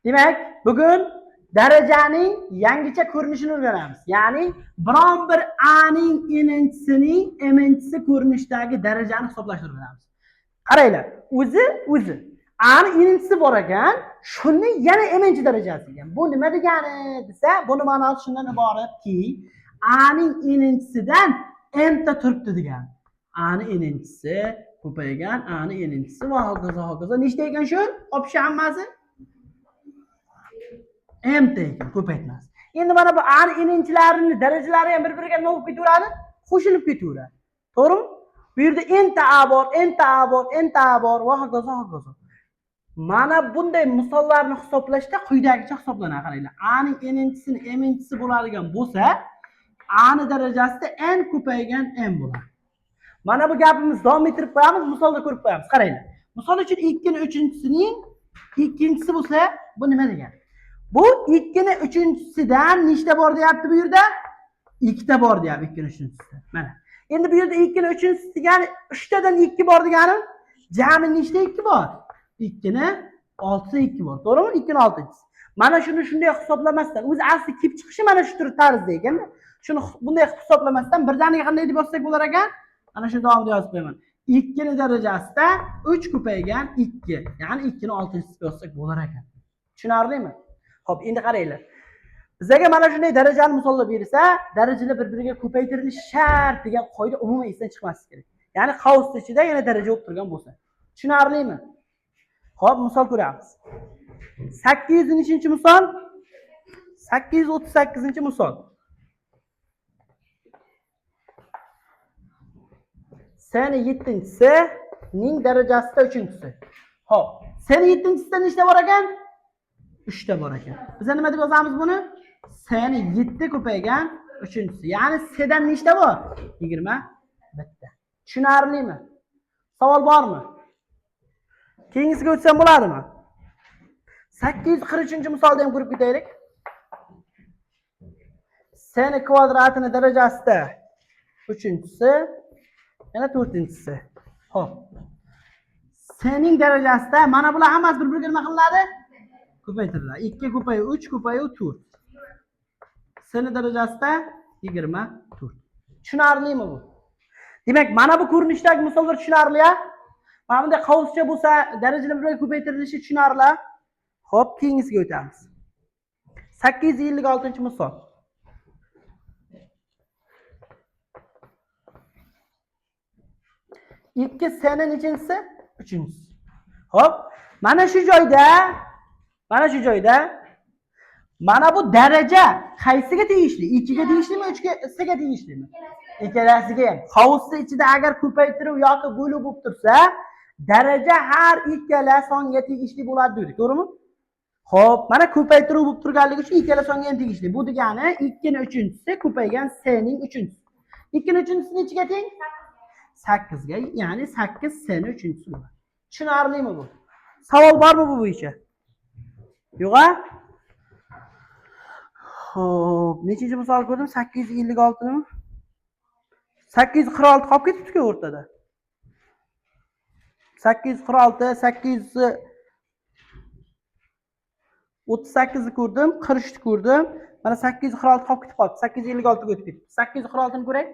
Demak, bugun darajaning yangicha ko'rinishini o'rganamiz. Ya'ni biron bir a ning n'chisining m'nchisi ko'rinishdagi darajani hisoblashni o'rganamiz. Qaranglar, o'zi a ning n'chisi bor ekan, shuni yana m'nchi darajasi ekan. Bu nima degani desa, buni ma'nosi shundan iboratki, a ning n'chisidan m'ta turibdi degani. A ning n'chisi ko'paygan, a ning n'chisi va hokazo. Nechta ekan shu? Opshi hammasi m'ta ekan, ko'paytmas. Endi mana bu a ning n'chilarini darajalari ham bir-biriga nima bo'lib ketaveradi? Qo'shilib ketaveradi. To'g'rimi? Bu yerda n'ta a bor, n'ta a bor, n'ta a bor va hokazo. Mana bunday misollarni hisoblashda quyidagicha hisoblanadi. Qaranglar. A ning n'chisini m'nchisi bo'ladigan bo'lsa, a ning darajasida n ko'paygan m bo'ladi. Mana bu gapimiz davom ettirib qo'yamiz, misolda ko'rib qo'yamiz. Qaranglar. Misol uchun 2 ning 3-chisining ikkinchisi bo'lsa, bu nima degani? Bu 2 ning 3-chisidan nechta bor deyapti bu yerda? 2 ta bor deyapti 2 ning 3-chisida. Mana. Endi bu yerda 2 ning 3-chisi degani 3 tadan 2 bor degani, jami nechta 2 bor? 2 ning 6 2 bor. To'g'rimi? 2 ning 6-chisi. Mana shuni shunday hisoblamasdan, o'zi asli kelib chiqishi mana shu tur tarzda ekan-da. Shuni bunday hisoblamasdan birdaniga qanday deb yozsak bo'lar ekan? Ana shu davomida yozib qo'yaman. 2 ning darajasida 3 ko'paygan 2. Ya'ni 2 ning 6-chisi yozsak bo'lar ekan. Tushunarlimi? Xo'p, endi qaranglar. Bizga mana shunday darajani misolda berilsa, darajalar bir-biriga ko'paytirilishi shart degan qoida umuman esdan chiqmasligi kerak. Ya'ni qavs ichida yana daraja bo'lib turgan bo'lsa. Tushunarlimi? Xo'p, misol ko'ramiz. 800-chi-misol. 838-misol. Seni 7-chisi ning darajasida 3-chisi. Xo'p, seni 7-chisida nechta bor ekan? 3 ta bor ekan. Biz nima deb yozamiz buni? Seni 7 ko'paygan 3-chisi. Ya'ni sedan nechta bor? 21 ta. Tushunarlimi? Savol bormi? Keyingisiga o'tsam bo'ladimi? 843-misolda ham ko'rib ketaylik. Seni kvadratini darajasida 3-chisi, yana 4-chisi. Xo'p. Sening darajasida mana bular hammasi bir-biriga nima qilinadi? Ko'paytiriladi. 2 ko'payu 3 ko'payu 4. Seni darajasida 24. Tushunarlimi bu? Demak, mana bu ko'rinishdagi misollar tushunarli-a? Mana bunday qavscha bo'lsa, darajalar bilan ko'paytirilishi tushunarli. Xo'p, keyingisiga o'tamiz. 856-misol. Ikki seni nechinchisi? 3-chisi. Xo'p, mana shu joyda mana bu daraja qaysiga tegishli? 2 ga tegishlimi, 3 ga tegishlimi? Ikkalasiga ham. Qavsni ichida agar ko'paytiruv yoki bo'luv bo'lib tursa, daraja har ikkala songa tegishli bo'ladi dedik, to'g'rimi? Xo'p, mana ko'paytiruv bo'lib turganligi uchun ikkala songa ham tegishli. Bu degani 2 ning 3-chisi ko'paygan s ning 3-chisi. 2 ning 3-chisi nechiga teng? 8 ga, ya'ni 8 s ning 3-chisi bo'ladi. Tushunarlimi bu? Savol bormi bu bo'yicha? Yo'q-a? Xo'p, nechinchi misol ko'rdim? 856 nimi? 846 qolib ketibdi-ku o'rtada. 846, 838 ni ko'rdim, 43 ni ko'rdim. Mana 846 qolib ketib qoldi. 856 ga o'tib ketdi. 846 ni ko'ray.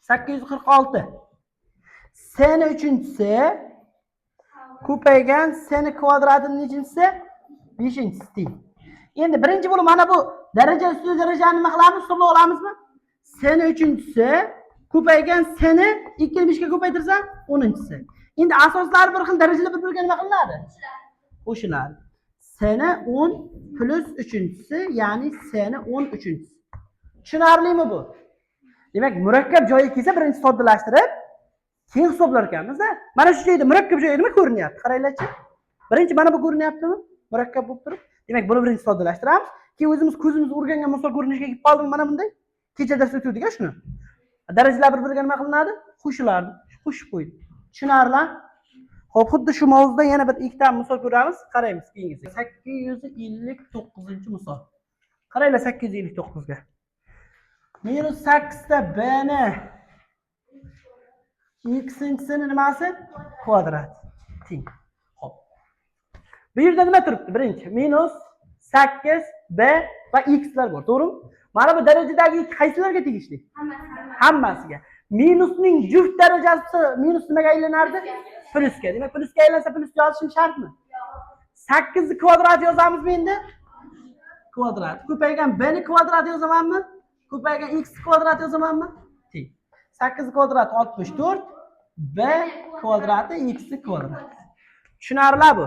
846. Seni 3-chisi ko'paygan seni kvadratining nechinchisi? 5-chisi. Endi birinchi bo'lib mana bu daraja ustida darajani nima qilamiz? Hisoblab olamizmi? Seni 3-chisi ko'paygan seni 2 ni 5 ga ko'paytirsam 10-chisi. Endi asoslari bir xil darajalar bir-biriga nima qilinadi? Qo'shiladi. Seni 10 plus 3-chisi, ya'ni seni 13-chisi. Tushunarlimi bu? Demak, murakkab joyi kelsa birinchi soddalashtirib, keyin hisoblar ekanmiz. Mana shu joyda murakkab joyi nima ko'rinyapti? Qaranglar-chi. Birinchi mana bu ko'rinyaptimi? Murakkab bo'lib turib. Demak, buni birinchi soddalashtiramiz. Keyin o'zimiz ko'zimiz o'rgangan misol ko'rinishiga kelib qoldimi mana bunday? Kecha dars o'tdik-a shuni. Darajalar bir-biriga nima qilinadi? Qo'shiladi. Qo'shib qo'ydik. Tushunarli? Xo'p, xuddi shu mavzuda yana bir ikkita misol ko'ramiz. Qaraymiz keyingisiga. 859-misol. Qaranglar 859 ga. -8 ta b ni x-sini nimasi? Kvadrat. Teng. Xo'p. Bu yerda nima turibdi? Birinchi minus 8 b va x'lar bor, to'g'rimi? Mana bu darajadagi qaysilarga tegishli? Hammasiga. Minusning juft darajasi minus nimaga aylanardi? Plusga. Demak, plusga aylansa plusga yozishim shartmi? 8 ni kvadrat yozamizmi endi? Kvadrat. Ko'paygan b ni kvadrat yozamanmi? Ko'paygan x kvadrat yozamanmi? Teng. 8 kvadrat 64, b kvadrati x kvadrat. Tushunarli bu?